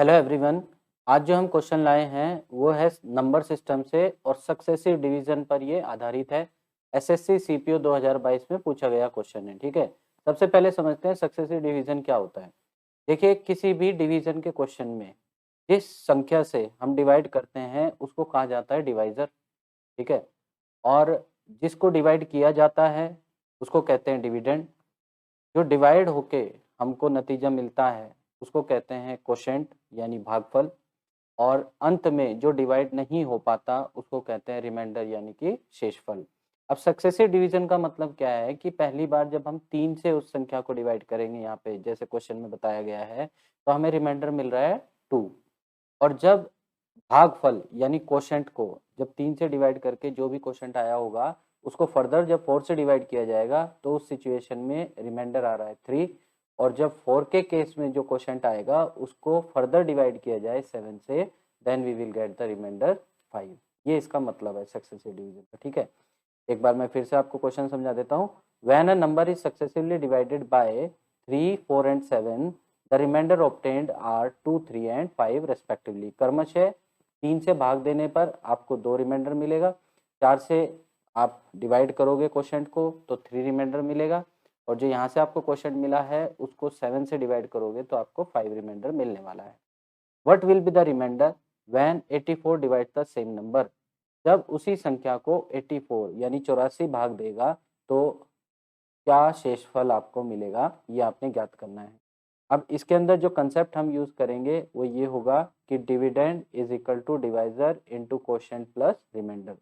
Hello everyone. आज जो हम क्वेश्चन लाए हैं वो है नंबर सिस्टम से और सक्सेसिव डिवीजन पर ये आधारित है। एसएससी सीपीओ 2022 में पूछा गया क्वेश्चन है। ठीक है, सबसे पहले समझते हैं सक्सेसिव डिवीजन क्या होता है। देखिए, किसी भी डिवीजन के क्वेश्चन में जिस संख्या से हम डिवाइड करते हैं उसको कहा जाता है डिवाइजर। ठीक है, और जिसको डिवाइड किया जाता है उसको कहते हैं डिविडेंड। जो डिवाइड होके हमको नतीजा मिलता है उसको कहते हैं कोशेंट यानी भागफल। और अंत में जो डिवाइड नहीं हो पाता उसको कहते हैं रिमाइंडर यानी कि शेषफल। अब सक्सेसिव डिवीजन का मतलब क्या है कि पहली बार जब हम 3 से उस संख्या को डिवाइड करेंगे, यहाँ पे जैसे क्वेश्चन में बताया गया है, तो हमें रिमाइंडर मिल रहा है 2। और जब भागफल यानी कोशेंट को जब 3 से डिवाइड करके जो भी कोशेंट आया होगा उसको फर्दर जब 4 से डिवाइड किया जाएगा तो उस सिचुएशन में रिमाइंडर आ रहा है 3। और जब 4 के केस में जो कोशेंट आएगा उसको फर्दर डिवाइड किया जाए 7 से, then we will get the reminder 5। ये इसका मतलब है सक्सेसिव डिवीजन का। ठीक है, एक बार मैं फिर से आपको क्वेश्चन समझा देता हूँ। When a number is successively divided by 3, 4 and 7, the reminder obtained are 2, 3 and 5 respectively. क्रमशः 3 से भाग देने पर आपको 2 रिमाइंडर मिलेगा, 4 से आप डिवाइड करोगे क्वोशेंट को तो 3 रिमाइंडर मिलेगा, और जो यहाँ से आपको क्वोशेंट मिला है उसको 7 से डिवाइड करोगे तो आपको 5 रिमाइंडर मिलने वाला है। What will be the reminder when 84 divide the same number. जब उसी संख्या को 84 यानी 84 भाग देगा तो क्या शेषफल आपको मिलेगा, ये आपने ज्ञात करना है। अब इसके अंदर जो कंसेप्ट हम यूज करेंगे वो ये होगा कि dividend is equal to divisor into quotient plus reminder.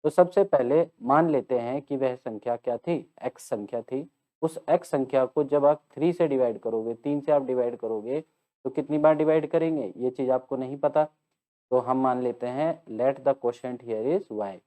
तो सबसे पहले मान लेते हैं कि वह संख्या क्या थी, एक्स संख्या थी। उस एक्स संख्या को जब आप 3 से डिवाइड करोगे, 3 से आप डिवाइड करोगे तो कितनी बार डिवाइड करेंगे ये चीज आपको नहीं पता। तो हम मान लेते हैं let the quotient here is y.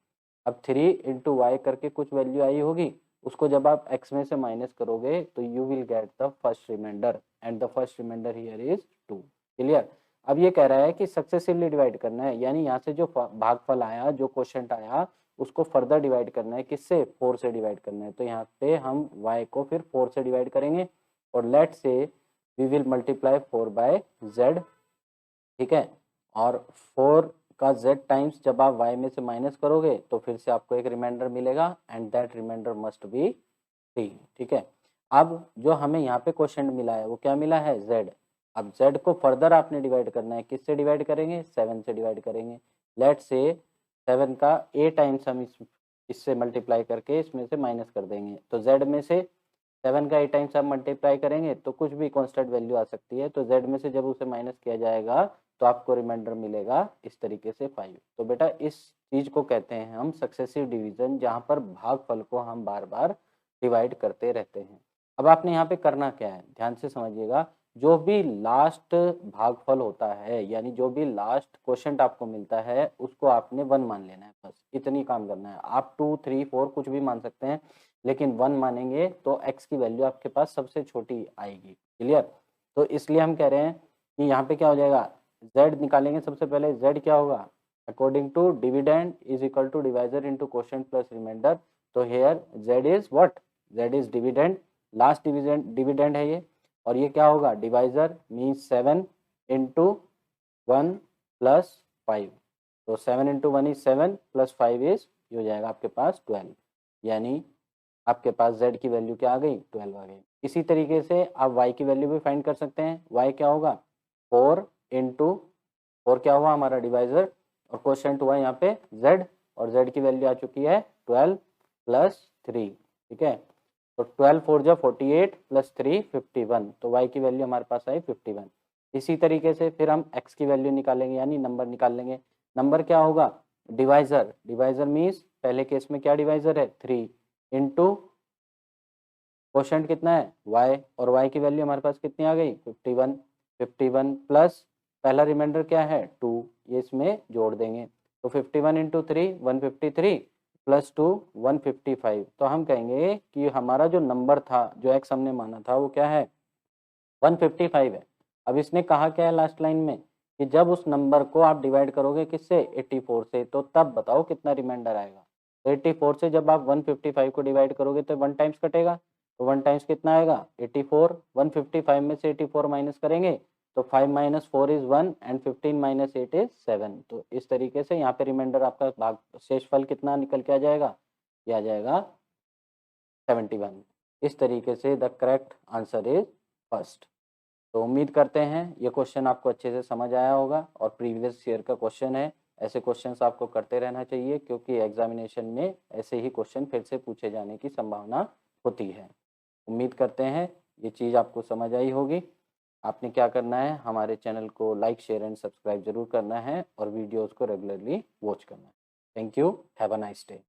अब 3 इंटू वाई करके कुछ वैल्यू आई होगी, उसको जब आप x में से माइनस करोगे तो you will get the first reminder and the first reminder here is 2। Clear. अब ये कह रहा है कि सक्सेसिवली डिवाइड करना है, यानी यहाँ से जो भागफल आया, जो क्वोशेंट आया, उसको फर्दर डिवाइड करना है। किससे? 4 से डिवाइड करना है। तो यहाँ पे हम y को फिर 4 से डिवाइड करेंगे और let say we will multiply 4 by z। ठीक है, और 4 का z टाइम्स जब आप y में से माइनस करोगे तो फिर से आपको एक रिमाइंडर मिलेगा and that reminder must be 3। ठीक है, अब जो हमें यहाँ पे क्वेश्चन मिला है वो क्या मिला है? z। अब z को फर्दर आपने डिवाइड करना है। किससे डिवाइड करेंगे? 7 से डिवाइड करेंगे। लेट से 7 का a टाइम्स हम इससे मल्टीप्लाई करके इसमें से माइनस कर देंगे। तो z में से 7 का 8 टाइम्स आप मल्टीप्लाई करेंगे तो कुछ भी कांस्टेंट वैल्यू आ सकती है। तो z में से जब उसे माइनस किया जाएगा तो आपको रिमाइंडर मिलेगा इस तरीके से 5। तो बेटा इस चीज को कहते हैं हम सक्सेसिव डिवीजन, जहां पर भागफल को हम बार बार डिवाइड करते रहते हैं। अब आपने यहाँ पे करना क्या है, ध्यान से समझिएगा। जो भी लास्ट भागफल होता है यानी जो भी लास्ट क्वोशेंट आपको मिलता है उसको आपने 1 मान लेना है। बस इतनी काम करना है। आप 2, 3, 4 कुछ भी मान सकते हैं, लेकिन 1 मानेंगे तो x की वैल्यू आपके पास सबसे छोटी आएगी। क्लियर। तो इसलिए हम कह रहे हैं कि यहाँ पे क्या हो जाएगा, z निकालेंगे। सबसे पहले z क्या होगा, according to dividend is equal to divisor into quotient plus reminder. तो here z is what, z is dividend, last dividend है ये। और ये क्या होगा, डिवाइजर मीन्स 7 इंटू 1 प्लस 5। तो 7 इंटू 1 इज 7 प्लस 5 इज, ये हो जाएगा आपके पास 12। यानी आपके पास z की वैल्यू क्या आ गई, 12 आ गई। इसी तरीके से आप y की वैल्यू भी फाइंड कर सकते हैं। y क्या होगा, 4 इंटू 4 क्या हुआ हमारा डिवाइजर, और क्वोशेंट हुआ यहाँ पे z, और z की वैल्यू आ चुकी है 12 प्लस 3। ठीक है, तो 12 4 जा 48 प्लस 3 51। तो y की वैल्यू हमारे पास आई 51। इसी तरीके से फिर हम x की वैल्यू निकालेंगे यानी नंबर निकाल लेंगे। नंबर क्या होगा, डिवाइजर, डिवाइजर मीन्स पहले केस में क्या डिवाइजर है 3 इंटू क्वोशेंट कितना है y, और y की वैल्यू हमारे पास कितनी आ गई 51। 51 प्लस पहला रिमाइंडर क्या है 2, ये इसमें जोड़ देंगे। तो 51 इंटू 3 153 प्लस 2 155। तो हम कहेंगे कि हमारा जो नंबर था, जो x हमने माना था, वो क्या है 155 है। अब इसने कहा क्या है लास्ट लाइन में कि जब उस नंबर को आप डिवाइड करोगे किससे 84 से, तो तब बताओ कितना रिमाइंडर आएगा। तो 84 से जब आप 155 को डिवाइड करोगे तो 1 टाइम्स कटेगा। तो 1 टाइम्स कितना आएगा 84। 155 में से 84 माइनस करेंगे तो 5 minus 4 is 1 and 15 minus 8 is 7। तो इस तरीके से यहाँ पे रिमाइंडर आपका भाग शेषफल कितना निकल के आ जाएगा, ये आ जाएगा 71। इस तरीके से the correct answer is first. तो उम्मीद करते हैं ये क्वेश्चन आपको अच्छे से समझ आया होगा और प्रीवियस ईयर का क्वेश्चन है। ऐसे क्वेश्चंस आपको करते रहना चाहिए क्योंकि एग्जामिनेशन में ऐसे ही क्वेश्चन फिर से पूछे जाने की संभावना होती है। उम्मीद करते हैं ये चीज़ आपको समझ आई होगी। आपने क्या करना है, हमारे चैनल को लाइक शेयर एंड सब्सक्राइब जरूर करना है और वीडियोज़ को रेगुलरली वॉच करना है। Thank you, have a nice day.